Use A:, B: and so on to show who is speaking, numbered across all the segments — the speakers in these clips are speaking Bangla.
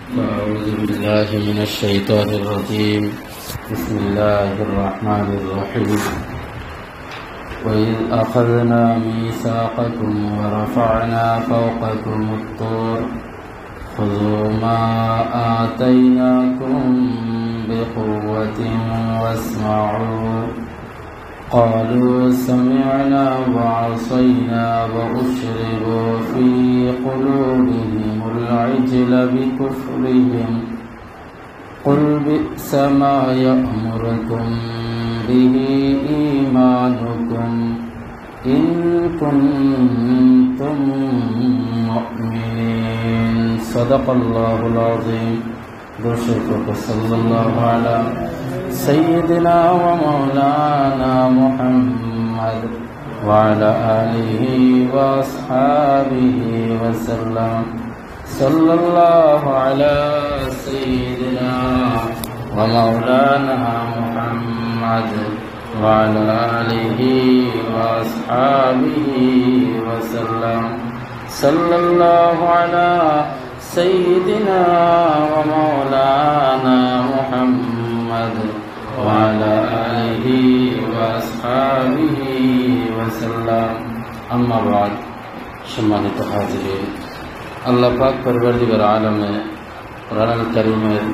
A: أعوذ بالله من الشيطان الرجيم. بسم الله الرحمن الرحيم. وإذ أخذنا ميثاقكم ورفعنا فوقكم الطور خذوا ما آتيناكم بقوة واسمعوا قالوا سمعنا وعصينا وأشربوا في قلوبهم العجل بكفرهم قل بئس ما يأمركم به إيمانكم إن كنتم مؤمنين. صدق الله العظيم. درشق صلى الله على سيدنا ومولانا محمد وعلى آله وأصحابه وسلم. صلى الله على سيدنا ومولانا محمد وعلى آله وأصحابه وسلم. صلى الله على سيدنا ومولانا محمد وعلى آله وأصحابه وسلم. أما بعد. সম্মানিত হাজিরিন, আল্লাহ পাক পরবর্তীকার আলমে কোরআন কারীমের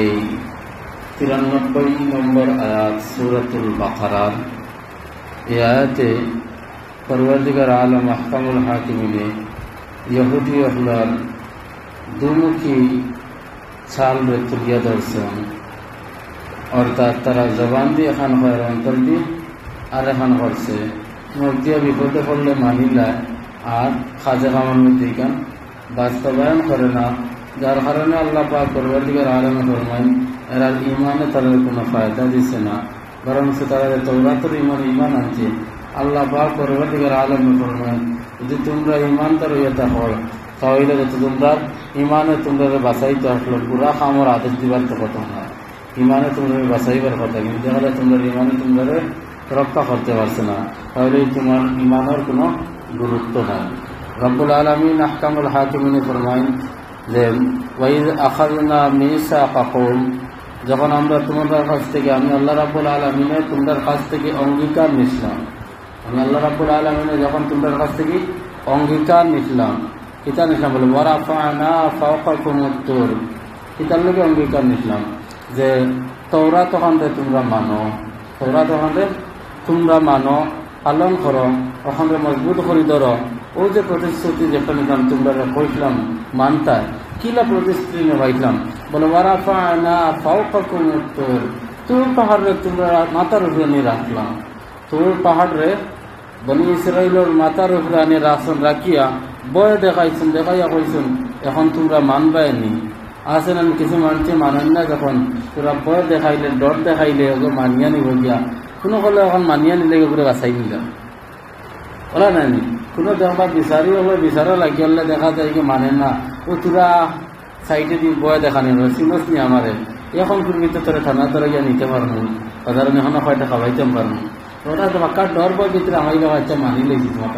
A: এই 93 নম্বর আয়াত সূরাতুল বাকারার এই আয়াতে পরবর্তীকার আলম আহকামুল হাকিমিনে ইহুদি আহলার দুমুখী ছাল তুলিয়া ধরছেন। অর্থাৎ তারা জবান দিয়ে এখান হয়, অন্তর দিয়ে আর এখান করছে। মুখ দিয়ে বিপদে পড়লে মানিলা আর খাজা খামার মধ্যে এখান বাস্তবায়ন করে না, যার কারণে আল্লাহ পাক পরবর্তীকার আলমে ফরমাইন এরা ইমানে তাদের কোনো ফায়দা দিচ্ছে না, বরং সে তারা তওরাতের ইমান আনছে। আল্লাহ পাক পরবর্তীকার আলমে ফরমাইন যদি তোমরা ইমান তার ইয়েটা হয় তাহলে যাতে তোমরা ইমানে তোমরা বাঁচাইতে আসলো পুরা খামর আদেশ দিবার তো কথা না, ইমানে তোমরা বাঁচাইবার কথা, কিন্তু দেখালে তোমরা ইমানে তোমরা রক্ষা করতে পারছে না, তাহলে তোমার ইমানের কোনো গুরুত্ব নাই। রব্বুল আলামিন আহকামুল হাকিমিনে ফরমাইন যে ওয়াইজ আখাযনা মিসাকাকুম, যখন আমরা তোমাদের কাছ থেকে, আমি আল্লাহ রাব্বুল আলামিনের তোমাদের কাছ থেকে অঙ্গীকার নিলাম, আমি আল্লাহ রাব্বুল আলামিনের যখন তোমাদের কাছ থেকে অঙ্গীকার নিলাম, কিতা নিলাম বলে ওয়ারাফা'না ফাওকাকুমুত তুর, কিতার লোকে অঙ্গীকার নিলাম যে তওরাত ওখানে তোমরা মানো, তওরাত ওখানে তোমরা মানো, পালন করো, ওখানে মজবুত করে ধরো। ও যে প্রতিশ্রুতি যেটা নিলাম তোমরা কইলাম মানতায়, কিলা প্রতিশ্রুতি নেবাইলাম বলে ওয়ারাফা'না ফাওকাকুমুত তুর, তুর পাহাড়ে তোমরা মাথার উপরে নিয়ে রাখলাম। তুর পাহাড়ে বনি ইসরাইলের মাথার উপরে আনি রাখিয়া বয় দেখাইছেন, দেখাইয়া কইছেন এখন তোমরা মানবায়নি। আসেন আমি কিছু মানুষে মানেন না, যখন তোরা বয় দেখাইলে ডর দেখাইলে ওকে মানিয়া নিব গিয়া, কোনো হলে এখন মানিয়া নিলে ওগুলো বাঁচাই নিলাম ওরা নাইনি। কোনো দেখবা বিচারি হবে, বিচারা লাগিয়ে দেখা যায় কি মানেন না, ও তোরা সাইডে দিয়ে বয় দেখানি চিনস নি আমারে, এখন পূর্বিত তোরা থানা তোরা গিয়া নিতে পারবো, সাধারণ এখন কয়টা খাওয়াইতে পারবো, ওরা তো বাক্কার ডর বয় ভিতরে আমাই বাচ্চা মানি লেগেছি তোমার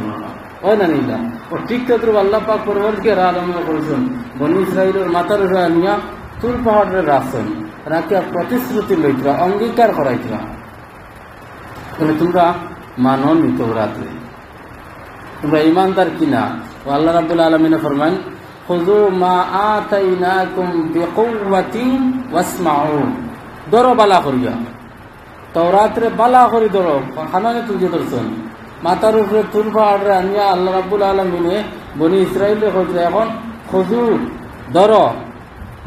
A: হয় না নিলা। ও ঠিক তো আল্লাহ পাক পরবর্তীকে আরম্ভ করেছেন বনি ইসরাইলের মাথার উপরে নিয়া তুর পাহাড়ে রাখছেন, রাখিয়া প্রতিশ্রুতি লইতরা, অঙ্গীকার করাইতরা বলে তোমরা মানো নি তওরাতে, তোমরা ইমানদার কিনা। ও আল্লাহ রাব্বুল আলামিন ফরমান খুযু মা আতাইনাকুম বিকুওয়াতিন ওয়াসমাউ, ধরো বালা করিয়া, তওরাতে বালা করি ধরো, খানানে তুই ধরছেন মাথার উপরে তুর পাহাড়ে আনিয়া আল্লাহ রাব্বুল আলামিনে বনি ইসরাইলে কইছে এখন খুযু ধরো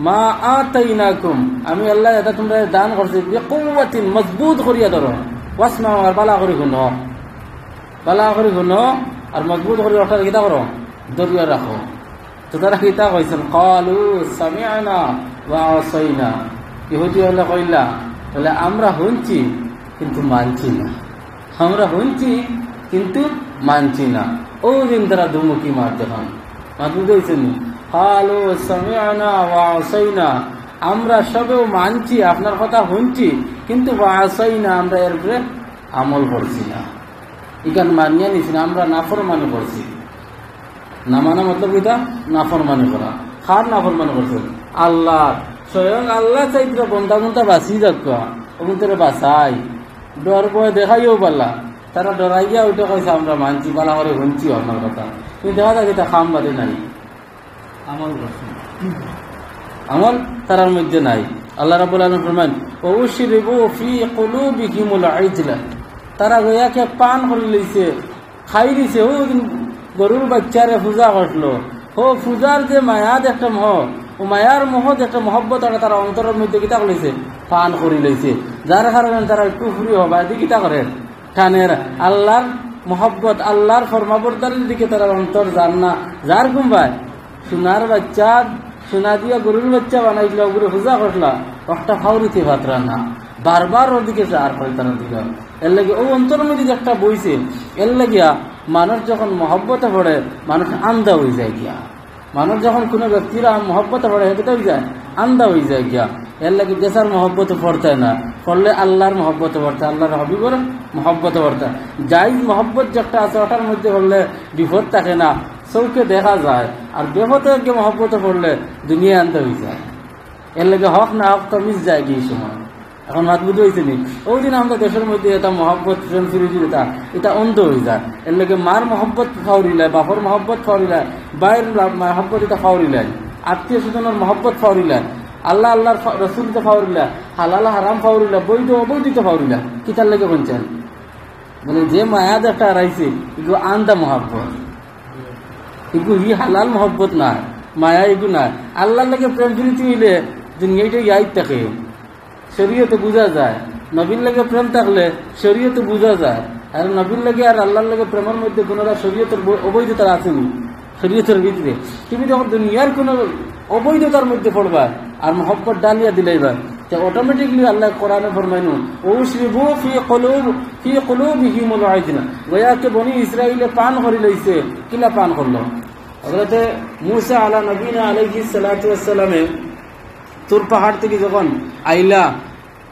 A: মা আতাইনাকুম, আমি আল্লাহ এটা তোমরা দান করছি বিকুওয়াতিন, মজবুত করিয়া ধরো, ওয়াসমাউ আর বালা করি শুনো, বালা করি শুনো আর মজবুত করে রাখার কিতা করো, দরিয়া রাখো। তো তারা কিতা কইছেন ক্বালু সামি'না ওয়া আসাইনা, ইহুদি হলে কইলা বলে আমরা শুনছি কিন্তু মানছি না, আমরা শুনছি কিন্তু মানছি না। ও দিন তারা দুমুখী মার যখন মাতুদ হয়েছেন ক্বালু সামি'না ওয়া আসাইনা, আমরা সবেও মানছি আপনার কথা শুনছি কিন্তু ওয়া আসাইনা আমরা এর উপরে আমল করছি না, ইকান মানিয়া নিছি না, আমরা নাফরমানি করছি। না মানা মতলব এটা নাফরমানি করা। খার না ফরমান করছে আল্লাহ স্বয়ং আল্লাহ চাইতে বন্ধা বন্ধা বাঁচি যাক এবং তোরা বাঁচাই ডর বয় দেখাইও পারলা তারা ডরাই গিয়া ওইটা কইছে আমরা মানছি বালা করে শুনছি আপনার কথা কিন্তু দেখা যায় এটা খাম বাদে নাই আমল তারার মধ্যে নাই। আল্লাহ রাব্বুল আলামিন ফরমান ওয়াশরিবু ফি কুলুবিহিমুল ইজলা, তারা গয়াকে পান করে লইছে খাই দিছে। ও গরুর বাচ্চারে পূজা করলো, ও পূজার যে মায়া একটা মোহ, ও মায়ার মোহ একটা মহব্বত তারা অন্তরের মধ্যে কিতা করলেছে পান করে লইছে, যার কারণে তারা কুফরি হবা দি কিতা করে টানের আল্লাহর মহব্বত আল্লাহর ফরমাবরদারির দিকে তারা অন্তর যান না। যার কুম্বায় সোনার বাচ্চা সোনা দিয়া গরুর বাচ্চা বানাইছিল ওগুলো পূজা করলা একটা ফাউরিতে ভাতরা না, বারবার ওর দিকে আর ফলতানোর দিকে। এর লাগে ও অন্তরের মধ্যে একটা বইছে, এর লাগিয়া মানুষ যখন মহব্বতে পড়ে মানুষ আন্দা হয়ে যায় গিয়া। মানুষ যখন কোনো ব্যক্তিরা মহব্বতে পড়ে সেটা হয়ে যায় আন্দা হয়ে যায় গিয়া। এর লাগে দেশার মহব্বতে পড়তে না, পড়লে আল্লাহর মহব্বতে পড়তে, আল্লাহর হবিবর মহব্বতে পড়তে। যাই মহব্বত যেটা আছে ওটার মধ্যে পড়লে বিপদ থাকে না, চৌকে দেখা যায়। আর বেপথে মহব্বতে পড়লে দুনিয়া আনতে হয়ে যায়। এর লাগে হক না হক তো মিস যায় কি সময়। এখন মাত বুঝতে হয়েছে নি ওই দিন আমরা দেশের মধ্যে এটা মহব্বত প্রেম ফিরিজি এটা অন্ধ হয়ে যায়। এর লাগে মার মহব্বত ফাউরিলায়, বাপর মহব্বত ফাউরিলায়, বাইরের মহব্বত এটা ফাউরিলায়, আত্মীয় স্বজনের মহব্বত ফাউরিলায়, আল্লাহ আল্লাহর রসুলকে ফাউরিলা, হালাল হারাম ফাউরিলা, বৈধ অবৈধ ফাউরিলা। কি তার লাগে বলছেন মানে যে মায়া একটা হারাইছে এগুলো আন্দা মহব্বত, এগুলো ই হালাল মহব্বত না, মায়া এগুলো না। আল্লাহর লাগে প্রেম ফিরিতি হইলে দুনিয়াটা ইয়াই থাকে, শরীয়তে বোঝা যায়। নবীর লাগে প্রেম থাকলে শরীয়তে বোঝা যায়। আর নবীর লাগে আর আল্লাহর লাগে প্রেমের মধ্যে কোনোটা শরীয়তের অবৈধতা আসেনি শরীয়তের ভিতরে। তুমি যখন দুনিয়ার কোনো অবৈধতার মধ্যে পড়বা আর মহব্বত ডালিয়া দিলাইবা, অটোমেটিকলি আল্লাহ কোরআনে ফরমাইনু ওয়াশরিবু ফি কুলুবিহিমুল ইজলা, গয়াকে বনি ইসরাইলে পান করে লইছে। কিলা পান করলো? হযরতে মূসা আলা নবীনা আলাইহিস সালাতু ওয়াস সালামে তুর পাহাড় থেকে যখন আইলা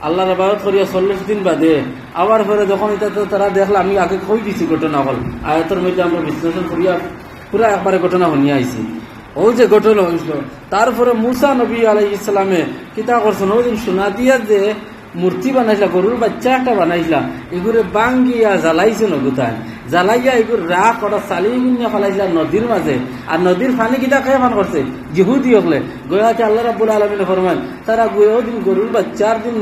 A: আল্লাহর ইবাদত করিয়া 40 দিন বাদে আবার পরে যখন এটা তারা দেখলা, আমি আগে কই দিছি ঘটনা হল আয়াতের মধ্যে আমরা বিশ্লেষণ করিয়া পুরা একবারে ঘটনা শুনিয়া আইছি। ও যে ঘটনা হয়েছিল তারপরে মূসা নবী আলাইহিস সালামে কিতা করছেন, ওই দিন সোনা দিয়া যে মূর্তি বানাইছিলা, গরুর বাচ্চা একটা বানাইছিলা, এগুলো বাঙ্গিয়া জ্বালাইছে নগুতায়, জ্বালাইয়া এগুলো রাখ ওটা চালিয়ে কিনে ফেলাইছিলা নদীর মাঝে। আর নদীর পানি কিতা খেয়ে পান করছে জিহুদি হকলে গয়াকে আল্লাহ রাব্বুল আলামিন ফরমান তারা গয়া দিন গরুর বাচ্চার দিন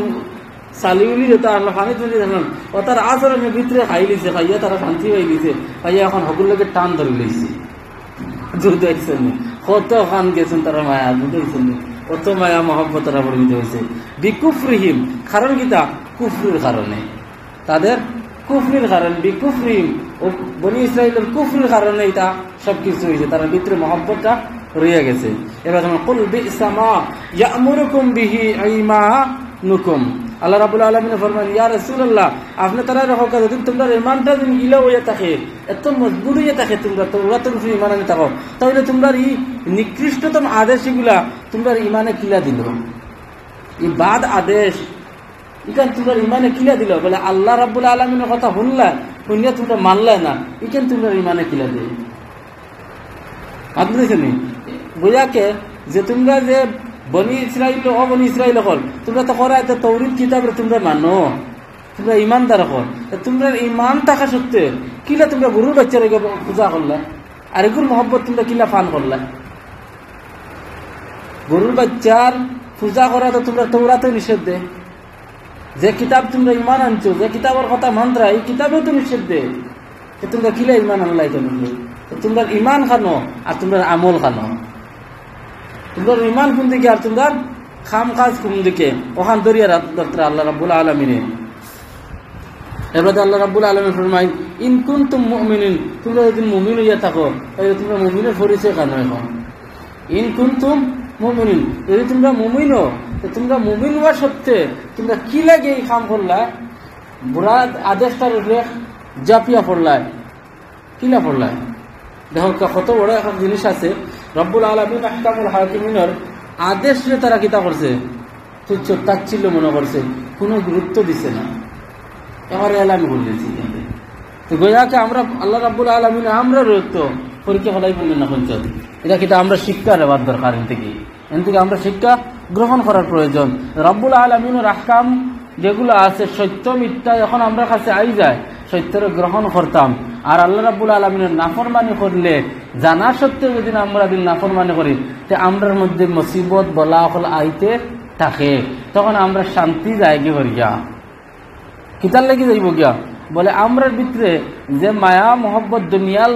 A: চালিউলি যেটা আল্লাহ পানি তুলি দেখলাম ও তার আচরণের ভিতরে খাই লিছে, খাইয়া তারা শান্তি পাই লিছে, খাইয়া এখন সকলকে টান ধরে লইছে। দেখছেন কত খান গেছেন তারা মায়া, বুঝতেছেন কত মায়া মহব্বত তারা পরিমিত হয়েছে বিকুফরিহিম। কারণ কিতা? কুফরির কারণে, তাদের কুফরির কারণে, বিকুফরিহিম ও বনি ইসরাইলের কুফরির কারণে এটা সবকিছু হয়েছে, তার ভিতরে মহব্বতটা রয়ে গেছে। এবার কুল বি'সা মা ইয়া'মুরুকুম বিহি ঈমানুকুম, আল্লাহ রাব্বুল আলামিন ফরমান ইয়া রাসূলুল্লাহ আপনি তারা রাখো যদি তোমরা ঈমানটা যদি ইলা হয়ে থাকে, এত মজবুত হয়ে থাকে, তোমরা তাওরাতুল ফি ঈমান আনি থাকো, তাহলে তোমরা এই নিকৃষ্টতম আদেশগুলা তোমরা ঈমানে কিলা দিল, এই বাদ আদেশ ইকান তোমরা ঈমানে কিলা দিল, বলে আল্লাহ রাব্বুল আলামিনের কথা শুনলা, শুনিয়া তোমরা মানলা না, ইকান তোমরা ঈমানে কিলা দিল। আপনি দেখেন বোঝাকে যে তোমরা যে বনি ইসরাইল ও বনি ইসরাইল হল তোমরা তো করা এত তৌরিত কিতাবের তোমরা মানো, তোমরা ইমানদার হল, তোমরা ইমান থাকা সত্ত্বে কিলা তোমরা গরুর বাচ্চার পূজা করলা, আর এগুর মহব্বত তোমরা কিলা পান করলা। গরুর বাচ্চার পূজা করা তো তোমরা তৌরাতে নিষেধ দে, যে কিতাব তোমরা ইমান আনছো, যে কিতাবের কথা মানরা এই কিতাবেও তো নিষেধ দে, তোমরা কিলা ইমান আনলাই কেন? তোমরা ইমান খানো আর তোমরা আমল খানো, তোমরা ইমান কোন দিকে আর তোমরা খাম কাজ কোন দিকে, ওখান দরিয়া আল্লাহ রাব্বুল আলামিনে। এবার আল্লাহ রাব্বুল আলামিন ফরমায় ইন কুনতুম মুমিনিন, তোমরা যদি মুমিন হইয়া থাকো তাহলে তোমরা মুমিনের পরিচয় কেন এখন? ইন কুনতুম মুমিনিন, যদি তোমরা মুমিন হো তোমরা মুমিন হওয়া সত্ত্বে তোমরা কি লাগে এই কাম করলা, বুড়া আদেশটার উপরে জাপিয়া পড়লায়, কিলা পড়লায়। দেখো কত বড় একটা জিনিস আছে, রব্বুল আলামিন আহকামুল হাকিমিনের আদেশে তারা কিতা করছে তুচ্ছ তাচ্ছিল্য মনে করছে, কোনো গুরুত্ব দিছে না, এবার এলামি বলতেছি। তো গোয়াকে আমরা আল্লাহ রাব্বুল আলামিন আমরা রইতো পরীক্ষা ফলাই বললেন না পঞ্চায়েত এটা কিন্তু আমরা শিক্ষা নেওয়ার দরকার এন থেকে আমরা শিক্ষা গ্রহণ করার প্রয়োজন। রব্বুল আলামিনের আহকাম যেগুলো আছে সত্য মিথ্যা যখন আমরা কাছে আই যায় সত্যের গ্রহণ করতাম। আর আল্লাহ রাব্বুল আলামিনের নাফরমানি করলে জানা সত্ত্বেও যদি আমরা দিন নাফরমানি করি তে আমরার মধ্যে মুসিবত বলাহল আইতে থাকে, তখন আমরা শান্তি যায়গে করিয়া কিতার লাগি যাইব গিয়া বলে আমরার ভিতরে যে মায়া মোহব্বত দুনিয়ার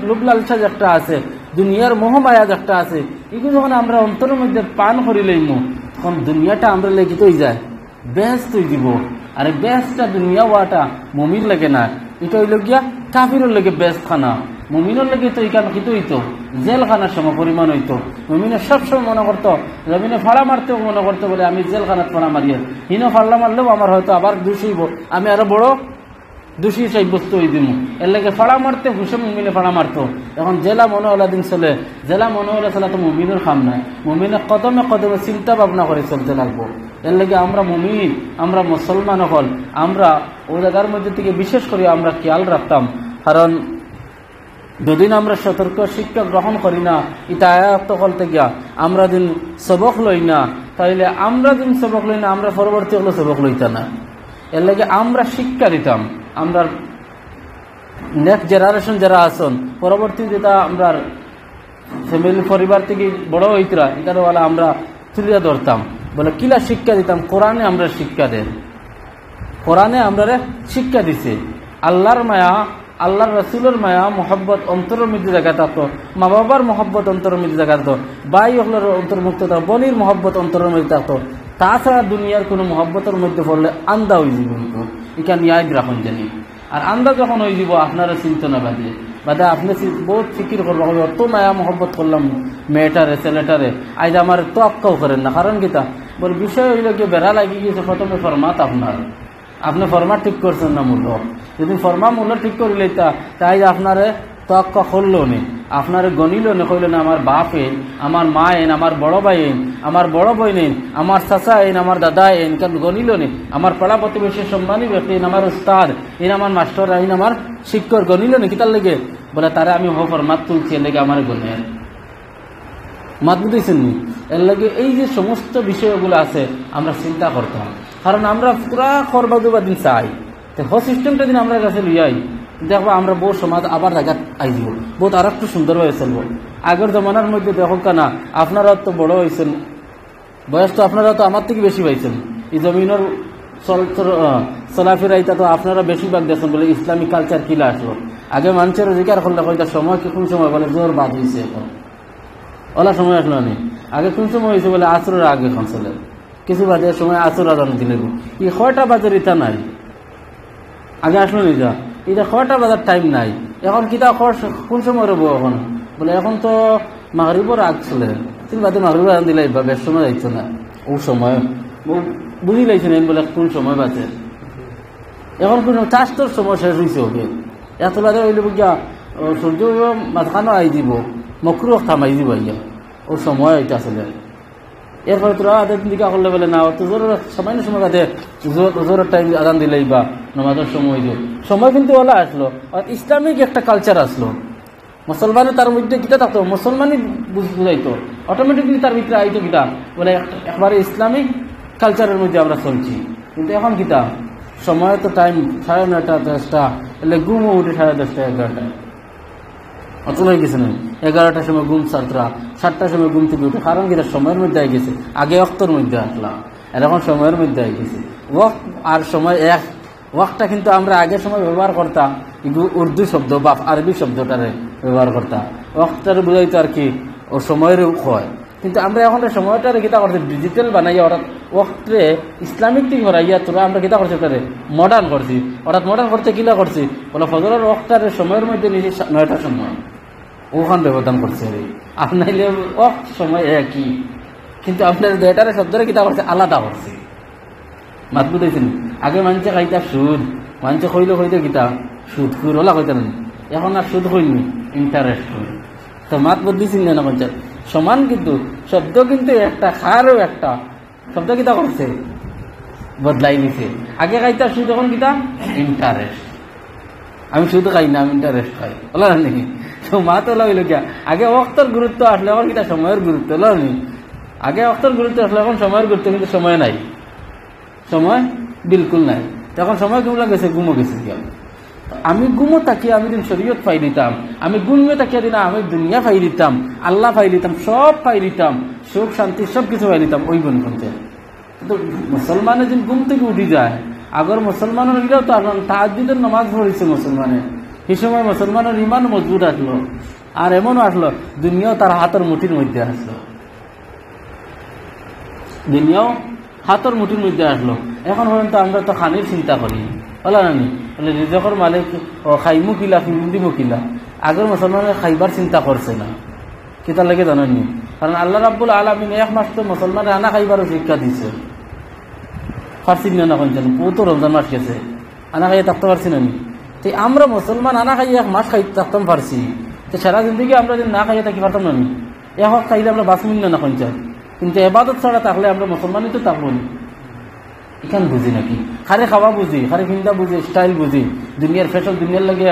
A: লোভ লালসা একটা আছে, দুনিয়ার মোহমায়া একটা আছে, এগুলো যখন আমরা অন্তরের মধ্যে পান করি লইমু তখন দুনিয়াটা আমরা লেগে তৈ যায় বেহেশত হয়ে দিব। আর বেহেশটা দুনিয়া হওয়াটা মুমিন লাগে না, এটা হইল গিয়া কাফিরের লাগে বেহেশত খানা। মুমিনের লাগে তো এখানে কিন্তু হইতো জেলখানার সম পরিমাণ হইতো। মুমিনে সবসময় মনে করতো, জমিনে ফাড়া মারতেও মনে করতো বলে আমি জেলখানাত ফাড়া মারিয়ে হিনো ফাড়লা মারলেও আমার হয়তো আবার দোষ হইব, আমি আরো বড় দোষী সাব্যস্ত হয়ে দিব। এর লাগে ফাড়া মারতে হুসে মুমিনে ফাড়া মারতো। এখন জেলা মনে হলা দিন চলে, জেলা মনে হলে চলা তো মুমিনের খাম নাই, মুমিনে কদমে কদমে চিন্তা ভাবনা করে চলতে লাগবো। এর লাগে আমরা মুমিন, আমরা মুসলমান হল, আমরা ওই জায়গার মধ্যে থেকে বিশেষ করে আমরা খেয়াল রাখতাম। কারণ যদিন আমরা সতর্ক শিক্ষা গ্রহণ করি না, এটা আয়াত বলতে গিয়া আমরা দিন সবক লই না, তাইলে আমরা দিন সবক লই না আমরা পরবর্তী হলো সবক লইতা না। এর লাগে আমরা শিক্ষা দিতাম আমরা নেক্সট জেনারেশন যারা আসন পরবর্তী যেটা আমরা ফ্যামিলি পরিবার থেকে বড় হইতরা এটার বলা আমরা তুলিয়া ধরতাম বলে কিলা শিক্ষা দিতাম। কোরআনে আমরা শিক্ষা দেন, কোরআনে আমরা শিক্ষা দিছে আল্লাহর মায়া, আল্লাহর রসুলের মায়া মোহব্বত অন্তরের মধ্যে জায়গা থাকতো, মা বাবার মোহব্বত অন্তরের মধ্যে জায়গা থাকতো, ভাই হলের অন্তর্মুক্ত থাকতো, বনির মোহব্বত অন্তরের মধ্যে থাকতো। তাছাড়া দুনিয়ার কোনো মোহব্বতের মধ্যে পড়লে আন্দা হয়ে যাব, এখানে ইয়াদ রাখুন জানি। আর আন্দা যখন হয়ে যাব আপনারা চিন্তনা বাদে বাদে আপনি বহুত ফিকির করবো, অত মায়া মোহব্বত করলাম মেয়েটারে ছেলেটারে, আজ আমার তো আক্কাও করেন না। কারণ কিতা বল বিষয় হইল কি বেড়া লাগি গিয়েছে প্রথমে ফরমাত আপনি ফরমা ঠিক করছেন না মূল্য, যদি ফরমা মূল্য ঠিক করিলে তাই আপনারে তোয়াক্কা করলো নি, আপনারে গণিল নে, কইল না আমার বাপ এন, আমার মা এন, আমার বড় ভাই এন, আমার বড় বোন এন, আমার চাচা এন, আমার দাদা এন, কারণ গণিল নি, আমার পাড়া প্রতিবেশী সম্মানী ব্যক্তি এন, আমার উস্তাদ এন, আমার মাস্টার আইন, আমার শিক্ষক গণিল নি, কিতার লেগে বলে তারা আমি ফরমাত তুলছি, এর লেগে আমার গণের মাত বুঝেছেন নি। এর লাগে এই যে সমস্ত বিষয়গুলো আছে আমরা চিন্তা করতাম, কারণ আমরা পুরা খরবাদুবাদিন চাই সিস্টেমটা দিন আমরা কাছে লইয়াই দেখবো আমরা বহু সমাজ আবার জায়গা আই দিব, বহুত আর একটু সুন্দরভাবে চলবো। আগের জমানার মধ্যে দেখো কেনা আপনারা তো বড় হয়েছেন, বয়স তো আপনারা তো আমার থেকে বেশি পাইছেন, এই জমিনের চলাফেরাইতা তো আপনারা বেশিরভাগ দেখছেন বলে ইসলামিক কালচার কিলা আসলো। আগে মানুষের অধিকার করলে কইতা সময় কি কোন সময় বলে জোর বাদ হয়েছে, এখন ওলা সময় আসলো নি, আগে কোন সময় হয়েছে বলে আসরের আগে এখন চলে, কিছু বাজে সময় আসর আদান দিলে এই 6টা বাজার ইটা নাই, আগে আসলো নি যা এটা 6টা বাজার টাইম নাই। এখন কিতা কোন সময় রব এখন বলে এখন তো মাগরিবর আগ চলে, তুমি বাদে মাগরিবর আদান দিলে বেশ সময় যাইতো না, ও সময় বুঝি লাইছেন বলে কোন সময় বাজে, এখন কোন চাষটোর সময় শেষ হয়েছে হবে, এত বাজে হইলে গিয়া সূর্য মাঝখানো আই দিব, মকরু থামাই দিব ইয়া ও সময় এটা চলে। এরপরে তোরা আদান দিকা করলে বলে না তো জোর সামান্য সময় বাদে জোরের টাইম আদান দিলেই বা নামাজের সময় দিও, সময় কিন্তু ওলা আসলো। আর ইসলামিক একটা কালচার আসলো, মুসলমানের তার মধ্যে গীতা থাকতো, মুসলমানই বুঝাইতো, অটোমেটিকলি তার ভিতরে আইতো গীতা বলে একবারে ইসলামিক কালচারের মধ্যে আমরা চলছি। কিন্তু এখন গীতা সময় তো টাইম 9:30 10টা, এলে ঘুমও উঠে 10:30 11টায় অত হয়ে গেছে না, 11টার সময় ঘুম 7টার সময় ঘুম থেকে উঠে, কারণ গীতা সময়ের মধ্যে আই গেছে, আগে অক্তর মধ্যে আসলাম আর এখন সময়ের মধ্যে আই গেছে। ওয়াক্ত আর সময় এক, ওয়াক্তটা কিন্তু আমরা আগের সময় ব্যবহার করতাম উর্দু শব্দ বা আরবি শব্দটারে ব্যবহার করতাম, ওয়াক্তটারে বুঝাইতো আর কি ও সময়ের হয়। কিন্তু আমরা এখন সময়টারে গীতা করছি ডিজিটাল বানাইয়া, অর্থাৎ ওয়াক্তরে ইসলামিক দিক হরাইয়া তোরা আমরা গীতা করছি ওটারে মডার্ন করছি। অর্থাৎ মডার্ন করতে কিলা করছি বলে ফজরের ওয়াক্তটারে সময়ের মধ্যে নিজে 9টার সময় ওখান ব্যবধান করছে, আর নাইলে ওয়াক্ত সময় একই, কিন্তু আপনার দুইটারে শব্দরে গীতা করছে আলাদা করছে। মাত বুঝাইছেন, আগে মানুষে খাইতা সুদ, মানুষে কইলে কইতে গীতা সুদ খুর ওলা কইতেন, এখন আর সুদ হইনি ইন্টারেস্ট হই, তো মাত বদলিছেন না পঞ্চায়েত সমান, কিন্তু শব্দ কিন্তু একটা, খারও একটা শব্দ গীতা করছে বদলাই নিছে। আগে খাইতা সুদ, এখন গীতা ইন্টারেস্ট, আমি সুদ খাই না আমি ইন্টারেস্ট খাই বলা নাকি, তো মা তো লাগলো গিয়া আগে অক্তর গুরুত্ব আসলে এখন কিটা সময়ের গুরুত্ব লনি আগে অক্তর গুরুত্ব আসলে এখন সময়ের গুরুত্ব কিন্তু সময় নাই সময় বিলকুল নাই তখন সময় কেমন গেছে গুমো গেছে গিয়া আমি গুমো তাকিয়ে আমি দিন শরীয়ত পাই দিতাম আমি গুমে তাকিয়ে দিন আমি দুনিয়া পাই দিতাম আল্লাহ পাই দিতাম সব পাই দিতাম সুখ শান্তি সব কিছু পাই দিতাম ওই গুণ করতে কিন্তু মুসলমানের দিন ঘুম থেকে উঠি যায় আগর মুসলমানের এটাও তো আসলাম তাহাজ্জুদের নামাজ পড়েছে মুসলমানে সেই সময় মুসলমানের ইমান মজবুত আসলো আর এমনও আসলো দুনিয়াও তার হাতের মুঠির মধ্যে আসলো দুনিয়াও হাতের মুঠির মধ্যে আসলো এখন পর্যন্ত আমরা তো খানির চিন্তা করি বলা নানি বলে রিজকের মালিক ও খাইমু কিলা ফিন্দিমু কিলা আগের মুসলমানের খাইবার চিন্তা করছে না কিতা লাগে জানেননি কারণ আল্লাহ রাব্বুল আলামিন এক মাস তো মুসলমানের আনা খাইবারও শিক্ষা দিছে পারছি না কোনজন তো রমজান মাস গেছে আনা খাইয়ে থাকতে পারছি না তো আমরা মুসলমান আনা খাইয়ে এক মাস খাই থাকতাম পারছি তো সারা জিন্দগি আমরা যদি না খাইয়ে থাকি পারতাম না এক খাইলে আমরা বাঁচমিন না কোনজন কিন্তু এবাদত ছাড়া থাকলে আমরা মুসলমানই তো থাকবো না এখান বুঝি নাকি খারে খাওয়া বুঝি খারে ফিন্দা বুঝি স্টাইল বুঝি দুনিয়ার ফ্যাশন দুনিয়ার লাগে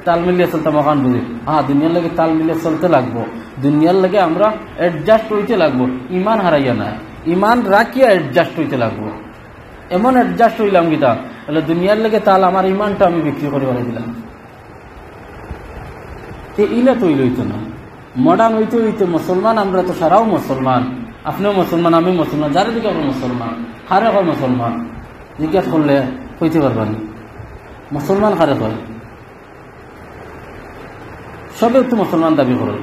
A: তাল মিলিয়ে চলতাম ওখান বুঝি হ্যাঁ দুনিয়ার লাগে তাল মিলিয়ে চলতে লাগবো দুনিয়ার লাগে আমরা অ্যাডজাস্ট হইতে লাগবো ইমান হারাইয়া না ইমান রাখিয়া অ্যাডজাস্ট হইতে লাগবো এমন অ্যাডজাস্ট হইলাম গীতা বলে দুনিয়ার লাগে তাল আমার ইমানটা আমি বিক্রি করে বাড়ি দিলাম ইলা তৈরি হইতো না মডার্ন হইতে হইতে মুসলমান আমরা তো সারাও মুসলমান আপনিও মুসলমান আমি মুসলমান যার দিকে আমরা মুসলমান হারে হয় মুসলমান জিজ্ঞাসা করলে হইতে পারবানি মুসলমান হারে হয় সবে একটু মুসলমান দাবি করে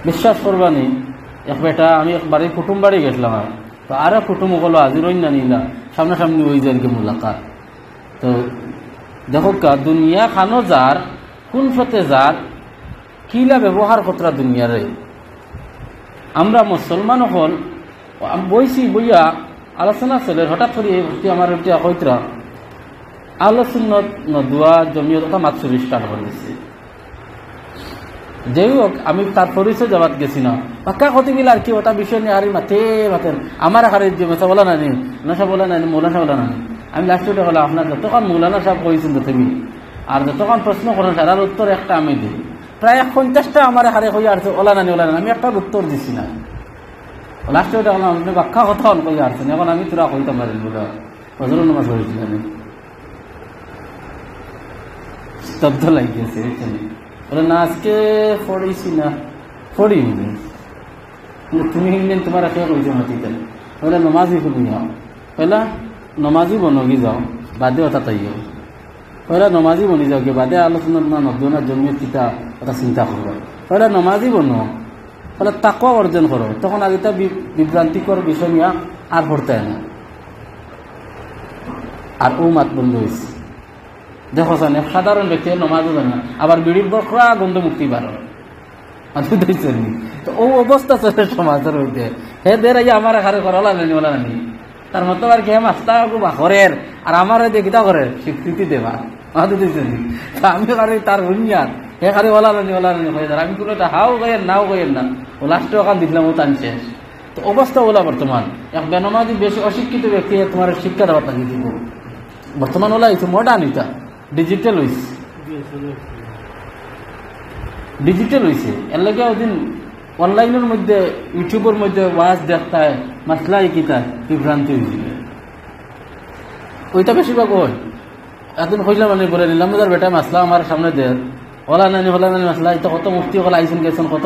A: বিশ্বাস করবানি এক বেটা আমি এক বাড়ি কুটুম বাড়ি গেছিলাম তো আরো কুটুম হলো আজির না নিলা সামনাসামনি ওই যার মুলাকাত তো দেখো দুনিয়া খানো যার কোন ফতে যার কিলা ব্যবহার কতরা দুনিয়ারে আমরা মুসলমান হল বইছি বইয়া আলোচনা চলে হঠাৎ করে আমার এটা কইতরা আলোচনত নদুয়া জমিয়ত কথা মাতসুরি স্টার্ট করে দিচ্ছে যেই হোক আমি তার পরিচয় জবাত গেছি না পাক্কা ক্ষতি গেলে আর কি ওটা বিষয় নিয়ে আরে মাথে মাতেন আমার আকারে যে মেসা বলা নানি নেশা বলা নানি মৌলানা বলা নানি আমি লাস্ট ওটা হলো আপনার যতক্ষণ মৌলানা সাহেব কইছেন তুমি আর যতক্ষণ প্রশ্ন করেন তার উত্তর একটা আমি দিই প্রায় 50টা আমার হারে হয়ে আসছে ওলা নানি আমি একটা উত্তর দিছি না লাস্টে ওটা হলাম আপনি বাক্কা কথা কই আসছেন এখন আমি তোরা কইতাম পারি বলে হজরুল নামাজ পড়েছি আমি স্তব্ধ লাগিয়েছে বলে না আজকে পড়েছি না পড়ি তুমি ইংল্যান্ড তোমার একে কইছো মাতিতেন বলে নমাজি খুবই যাও পয়লা নমাজি বনগি যাও বাদে ওটা তাই পয়লা নমাজি বনি যাও গিয়ে বাদে আলোচনা না নদনা জমির কিতা ওটা চিন্তা করবো পয়লা নমাজি বনো বলে তাকওয়া অর্জন করো তখন আগে তা বিভ্রান্তিকর বিষয় নিয়ে আর পড়তে হয় না আর ও মাত বন্ধ হয়েছে দেখো জানে সাধারণ ব্যক্তি নমাজও জানে না আবার বিড়ির বকরা গন্ধ মুক্তি বার তো ও অবস্থা চলে সমাজের মধ্যে হে দের আমার হারে করা নেই ওলা নেই তার মতো আর কি মাস্তা বাখরের আর আমার দেখিতা করে স্বীকৃতি দেবা আমি কারে তার হুনিয়ার হে খালি ওলা নেই হয়ে যার আমি কোনো একটা হাও গাইয়ের নাও গাইয়ের না ও লাস্টে ওখান দিলাম ও টান শেষ তো অবস্থা ওলা বর্তমান এক বেনমাজি বেশি অশিক্ষিত ব্যক্তি তোমার শিক্ষা দেওয়া লাগিয়ে দিব বর্তমান ওলা হয়েছে মডার্ন এটা ডিজিটাল হয়েছে এর লাগে ওদিন অনলাইনের মধ্যে ইউটিউবের মধ্যে ওয়াজ দেখতে মাসলাই কিতা বিভ্রান্তি হয়েছিল ওইটা বেশিরভাগ হয় একদিন হইলাম মানে বলে নিলাম যার বেটা মাসলা আমার সামনে দেয় হলা নানি মাসলা এটা কত মুক্তি হল আইসেন গেছেন কত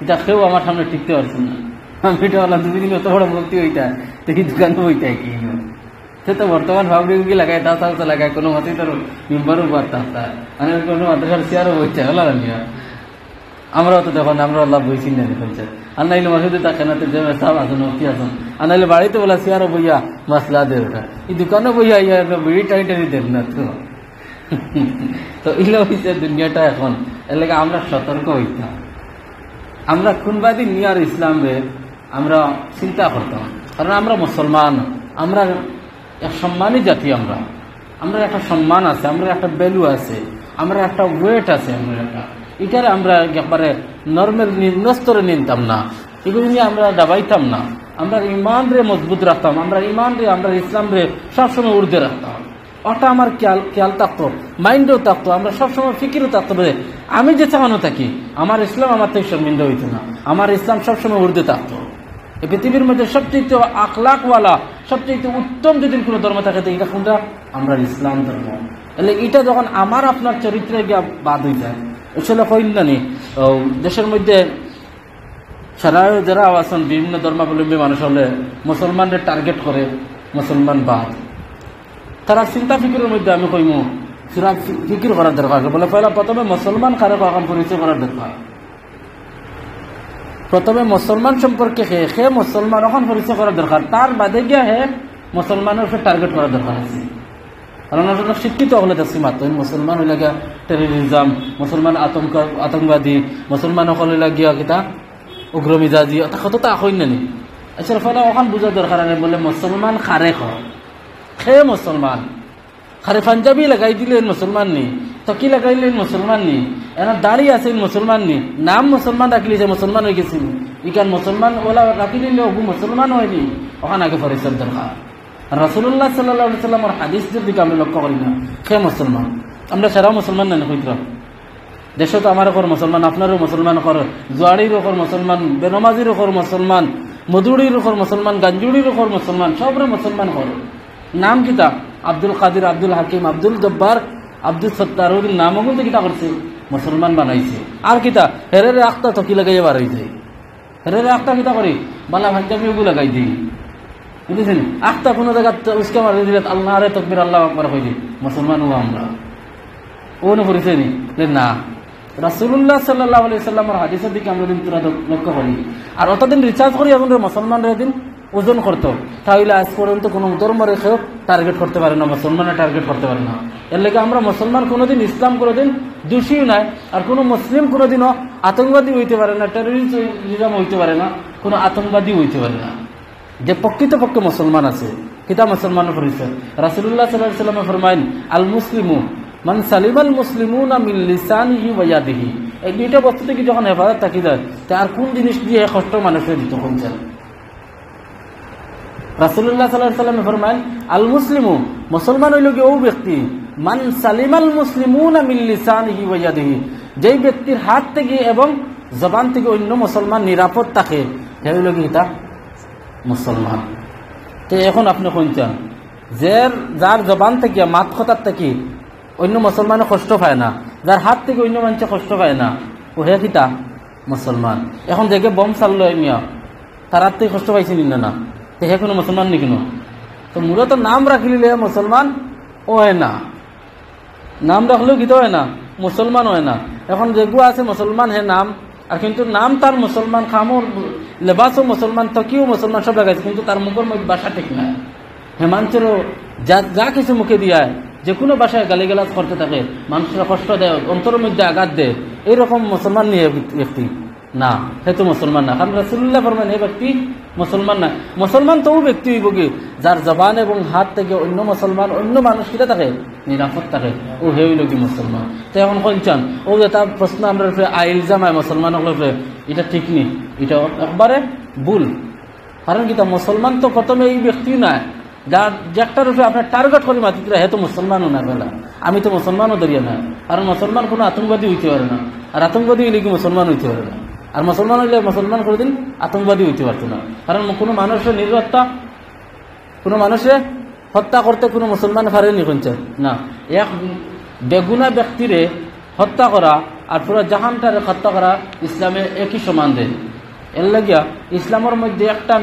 A: এটা কেউ আমার সামনে টিকতে পারছেন না আমি এটা বললাম তুমি দিন অত বড় মুক্তি হইতা দেখি দোকানে হইতাই কি সে তো বর্তমান ভাবি লাগায় তা তো লাগায় কোনো মতেই তার মেম্বারও পারতা মানে কোনো মাদ্রাসার চেয়ারও বইছে হলা রানি আমরাও তো দেখুন আমরা আল্লাহ বইছি না দেখছে আর নাইলে মসজিদে থাকে না যে সাহেব আসুন কি আসুন আর নাইলে বাড়িতে বলা চেয়ারও বইয়া মাসলা দে ওটা এই দোকানে বইয়া ইয়া বিড়ি টাইটারি দেন না তো এগুলো হইছে দুনিয়াটা এখন এর লাগে আমরা সতর্ক হইতাম আমরা কোনবা দিন নিয়ার ইসলামে আমরা চিন্তা করতাম কারণ আমরা মুসলমান আমরা এক সম্মানী জাতি আমরা একটা সম্মান আছে আমরা একটা ভ্যালু আছে আমরা একটা ওয়েট আছে আমরা একটা এটারে আমরা একবারে নর্মাল নিম্নস্তরে নিতাম না এগুলি নিয়ে আমরা দাবাইতাম না আমরা ইমান রে মজবুত রাখতাম আমরা ইমান রে আমরা ইসলাম রে সবসময় ঊর্ধ্বে রাখতাম ওটা আমার খেয়াল থাকতো, মাইন্ডও থাকতো, আমরা সবসময় ফিকিরও থাকতো যে আমি যে চামানো থাকি আমার ইসলাম আমার থেকে শর্মিন্দা হইতো না, আমার ইসলাম সবসময় উর্দে থাকতো। এই পৃথিবীর মধ্যে সবচেয়ে আখলাকওয়ালা সবচেয়ে উত্তম যদি কোনো ধর্ম থাকে তো এটা কোনটা? আমরা ইসলাম ধর্ম। তাহলে এটা যখন আমার আপনার চরিত্রে গিয়ে বাদ হয়ে যায়, আসলে কইলানি দেশের মধ্যে সারা যারা আছেন বিভিন্ন ধর্মাবলম্বী মানুষ হলে মুসলমানদের টার্গেট করে মুসলমান বাদ, তারা চিন্তা ফিকিরের মধ্যে আমি কইমু সুরা ফিকির করার দরকার। বলে পয়লা প্রথমে মুসলমান কারে কখন পরিচয় করার দরকার, প্রথমে মুসলমান সম্পর্কে হে মুসলমান এখন পরিচয় করার দরকার, তার বাদে গিয়া হে মুসলমানের উপরে টার্গেট করার দরকার আছে। কারণ আসলে শিক্ষিত হলে দেখছি মাত্র মুসলমান হইলে গিয়া টেরোরিজম, মুসলমান আতঙ্কবাদী, মুসলমান হলে লাগিয়া কিতা উগ্রমিজাজি কত তা কই নানি। আচ্ছা ফলে ওখান বুঝার দরকার নেই। বলে মুসলমান খারে খে মুসলমান খারে পাঞ্জাবি লাগাই দিলেন মুসলমান নি, তকি লাগাইলেন মুসলমান নি, এনার দাড়ি আছে মুসলমান নি, নাম মুসলমান রাখলিছে মুসলমান হয়ে গেছি, ইকান মুসলমান ওলা রাখি দিলে ওগু মুসলমান হয়নি, ওখানে আগে পরিচয় দরকার। রাসূলুল্লাহ সাল্লাল্লাহু আলাইহি ওয়াসাল্লামের হাদিসের দিকে আমরা লক্ষ্য করি না, খে মুসলমান। আমরা সারা মুসলমান না হইত দেশে তো আমার ওপর মুসলমান, আপনারও মুসলমান কর, জোয়াড়ির ওপর মুসলমান, বেনমাজির ওপর মুসলমান, মধুড়ির ওপর মুসলমান, গাঞ্জুড়ির ওপর মুসলমান, সবরে মুসলমান কর। নাম কিতা আব্দুল কাদির, আব্দুল হাকিম, আব্দুল জব্বার, আব্দুল সত্তার, ওই নামও কিন্তু কিতা করছে মুসলমান বানাইছে। আর কিতা হেরের আখটা তকি লাগাইয়া বাড়াইছে, হেরের আখটা কিতা করি বালা ভাঞ্জাবি ওগু লাগাই দিই, বুঝেছেন? আখটা কোনো জায়গা উসকে মারি দিলে আল্লাহ রে তকবির আল্লাহ আকবার কই দিই, মুসলমান ও আমরা ও না পরিচয় নি না। রাসূলুল্লাহ সাল্লাল্লাহু আলাইহি সাল্লামের হাদিসের দিকে আমরা দিন তুরা লক্ষ্য করি। আর অতদিন রিসার্চ করি এখন মুসলমানরা দিন ওজন করতো, তাহলে আজ পর্যন্ত কোনো ধর্মের কেউ টার্গেট করতে পারে না, মুসলমানের টার্গেট করতে পারে না। এর লেগে আমরা মুসলমান কোনোদিন ইসলাম কোনোদিন দোষীও নাই, আর কোনো মুসলিম কোনোদিনও আতঙ্কবাদী হইতে পারে না, টেরোরিজম হইতে পারে না, কোনো আতঙ্কবাদী হইতে পারে না। যে প্রকৃতপক্ষে মুসলমান আছে কিতা মুসলমানের পরিচয়। রাসূলুল্লাহ সাল্লাল্লাহু আলাইহি ওয়াসাল্লাম ফরমায়েন আল মুসলিমু মান সালিমাল মুসলিমুনা মিন লিসানিহি ওয়া ইয়াদিহি। এই দুইটা বস্তু থেকে যখন হেফাজত থাকি যায় তার কোন জিনিস দিয়ে কষ্ট মানুষের দিতে কমছে। রাসূলুল্লাহ সাল্লাল্লাহু আলাইহি ওয়াসাল্লাম ফরমায়েন আল মুসলিমু মুসলমান হইল কি ও ব্যক্তি মান সালিমাল মুসলিমুনা মিন লিসানিহি ওয়া ইয়াদিহি, যেই ব্যক্তির হাত থেকে এবং জবান থেকে অন্য মুসলমান নিরাপদ থাকে সে হইল কি তা মুসলমান। তো এখন আপনি শুনছেন যার জবান থেকে মাত কথার থেকে অন্য মুসলমানে কষ্ট পায় না, যার হাত থেকে অন্য মানুষে কষ্ট পায় না, ও হে কিতা মুসলমান। এখন দেখে বম চাললো মিয়া তার হাত থেকে কষ্ট পাইছে নিন না, তো হে কোনো মুসলমান নি কেন? তো মূলত নাম রাখিলে মুসলমান ও হয় না, নাম রাখলেও কিতা হয় না মুসলমান হয় না। এখন যেগুলো আছে মুসলমান হে নাম, আর কিন্তু নাম তার মুসলমান, খামোর লেবাসও মুসলমান, তকিও মুসলমান, সব লাগাইছে, কিন্তু তার মুখের মধ্যে ভাষা ঠিক না। হেমাঞ্চেরও যা কিছু মুখে দিয়া যে কোনো ভাষায় গালিগালাজ করতে থাকে, মানুষরা কষ্ট দেয়, অন্তরের মধ্যে আঘাত দেয়, এইরকম মুসলমান নিয়ে ব্যক্তি না, সে তো মুসলমান না। কারণ রাসূলুল্লাহ ফরমান এই ব্যক্তি মুসলমান না। মুসলমান তো ও ব্যক্তি হইব কি যার জবান এবং হাত থেকে অন্য মুসলমান অন্য মানুষ কিটা থাকে নিরাপদ থাকে, ও হে হইল কি মুসলমান। তো এখন কইছেন ও যে তার প্রশ্ন আমরা আইল জামায় মুসলমান হলে এটা ঠিক নি, এটা একবারে ভুল। কারণ কি তা মুসলমান তো প্রথমে এই ব্যক্তি না, যার একটার উপরে আপনার টার্গেট করি মাত্র হে তো মুসলমানও না বেলা, আমি তো মুসলমানও ধরিয়া না। কারণ মুসলমান কোনো আতঙ্কবাদী হইতে পারে না, আর আতঙ্কবাদী হইলে কি মুসলমান হইতে পারে না, আর মুসলমান হইলে মুসলমান কোনোদিন আতঙ্কবাদী হইতে পারতো না। কারণ কোনো মানুষের নির্হত্যা, কোনো মানুষে হত্যা করতে কোনো মুসলমান পারেনি কোনছে না। এক বেগুনা ব্যক্তিরে হত্যা করা আর পুরো জাহানটারে হত্যা করা ইসলামে একই সমান দেয়। এর লাগিয়া ইসলামের মধ্যে একটা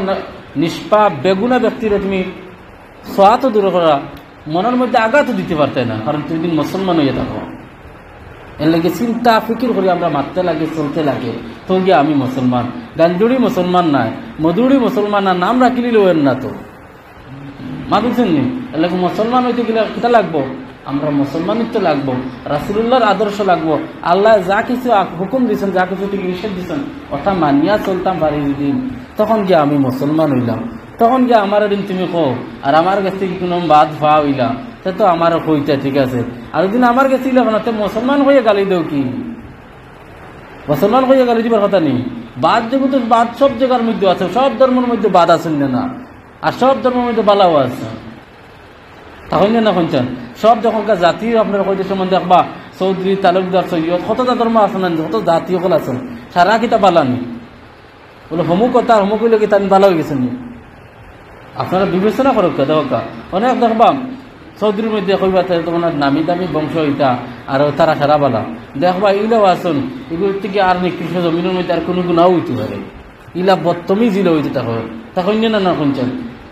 A: নিষ্পাপ বেগুনা ব্যক্তিরে তুমি সোয়াতো দূর করা, মনের মধ্যে আঘাতও দিতে পারতে না, কারণ তুমি দিন মুসলমান হইয়া থাকো। এর লাগে চিন্তা ফিকির করে আমরা মারতে লাগে, চলতে লাগে, তো গিয়ে আমি মুসলমান। গাঞ্জুড়ি মুসলমান নাই, মধুড়ি মুসলমান না, নাম রাখিলেও এর না তো মাতুছেন নি। এর লাগে মুসলমান হইতে গেলে কিতা লাগবো, আমরা মুসলমানিত্ব লাগবো, রাসূলুল্লাহর আদর্শ লাগবো, আল্লাহ যা কিছু হুকুম দিয়েছেন, যা কিছু থেকে নিষেধ দিয়েছেন ওটা মানিয়া চলতাম পারি দিন, তখন গিয়ে আমি মুসলমান হইলাম। তখন গিয়ে আমার দিন তুমি কো আর আমার কাছ থেকে কোনো বাদ ভা হইলা তো আমার কইটা ঠিক আছে, আর দিন আমার কাছে না তো মুসলমান হয়ে গালি দেও কি, মুসলমান হয়ে গালি দিবার কথা নেই। বাদ যেগুলো বাদ সব জায়গার মধ্যে আছে, সব ধর্মের মধ্যে বাদ আছে না, আর সব ধর্মের মধ্যে বালাও আছে। তখন না শুনছেন সব যখনকার জাতি আপনার কইতে সম্বন্ধে দেখবা চৌধুরী তালুকদার সৈয়দ কতটা ধর্ম আছেন কত জাতি সকল আছেন সারা কিতা পালানি বলে হমুক কথা হমুক হইলে কি তার ভালো হয়ে গেছেন আপনারা বিবেচনা করুক দেখা অনেক দেখবা চৌধুরীর মধ্যে কইবা তোমার নামি দামি বংশ ইটা আর তারা সারা বালা দেখবা ইলাও আসুন এগুলোর থেকে আর নিকৃষ্ট জমিনের মধ্যে আর কোনো গুণাও হইতে পারে ইলা বদতমিজ ইলা হইতে তখন না শুনছেন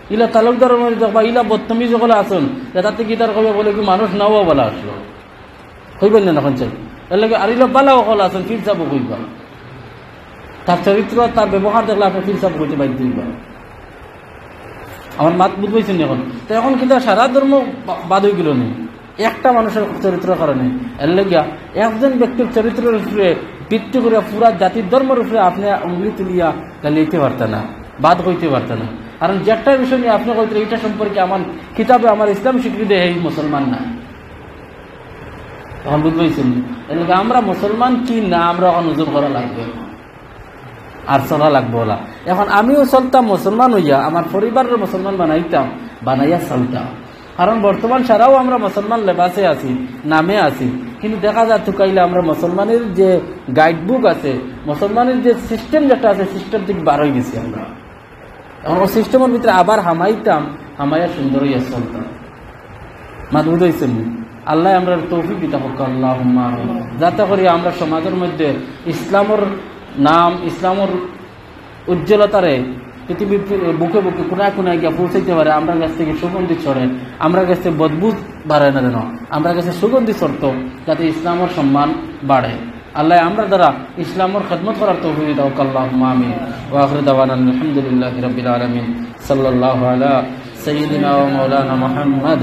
A: ইলা তালুকদারের মধ্যে দেখবা ইলা বদতমিজ সকলে আসুন তাতে কি তার কইবা বলে কি মানুষ নাও বলা আসলো কইবেন না শুনছেন এর লাগে আর ইলা বালা সকল আসুন ফির যাবো কইবা তার চরিত্র তার ব্যবহার দেখলে আপনি ফির যাবো কইতে বাধ্য হইবা আমার মাত বুঝবেছেন এখন তো এখন কিন্তু সারা ধর্ম বাদ হয়ে গেল নেই একটা মানুষের চরিত্র কারণে এর লাগিয়া একজন ব্যক্তির চরিত্রের উপরে ভিত্তি করে পুরা জাতির ধর্মের উপরে আপনি উঙ্গলি তুলিয়া গালিতে পারতেন না বাদ হইতে পারতেন না কারণ যে একটা বিষয় নিয়ে আপনি কইতে এটা সম্পর্কে আমার কিতাবে আমার ইসলাম স্বীকৃতি এই মুসলমান না তখন বুঝবেছেন এর লাগে আমরা মুসলমান কি না আমরা এখন ওজন করা লাগবে আর চলা লাগবো ওলা এখন আমিও চলতাম মুসলমান হইয়া আমার পরিবারের মুসলমান বানাইয়া চলতাম কারণ বর্তমান সারাও আমরা মুসলমান লেবাসে আছি নামে আছি কিন্তু দেখা যায় তুকাইলে আমরা মুসলমানের যে গাইডবুক আছে মুসলমানের যে সিস্টেম যেটা আছে সিস্টেম থেকে বার হয়ে গেছি আমরা এখন ওই সিস্টেমের ভিতরে আবার হামাইয়া সুন্দর হইয়া চলতাম মাদবুদ হয়েছেন আল্লাহ আমরা তৌফিক দিতে হোক আল্লাহ যাতে করি আমরা সমাজের মধ্যে ইসলামের নাম ইসলামের উজ্জ্বলতারে পৃথিবীর বুকে বুকে কোনায় কোনায় গিয়ে পৌঁছাইতে পারে আমরা কাছ থেকে সুগন্ধি ছড়ে আমরা কাছ থেকে বদবুত বাড়ায় না যেন আমরা কাছে সুগন্ধি ছড়ত যাতে ইসলামের সম্মান বাড়ে আল্লাহ আমরা দ্বারা ইসলামের খেদমত করার তৌফিক দাও আল্লাহুম্মা আমিন ওয়া আখিরু দাওয়ানা আলহামদুলিল্লাহি রাব্বিল আলামিন সাল্লাল্লাহু আলা সাইয়্যিদিনা ওয়া মাওলানা মুহাম্মদ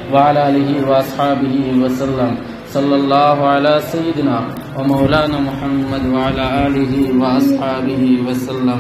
A: ওয়া আলা আলিহি ওয়া আসহাবিহি ওয়া সাল্লাম সাল্লাল্লাহু আলা সাইয়্যিদিনা ওয়া মাওলানা মুহাম্মদ ওয়া আলা আলিহি ওয়া আসহাবিহি ওয়া সাল্লাম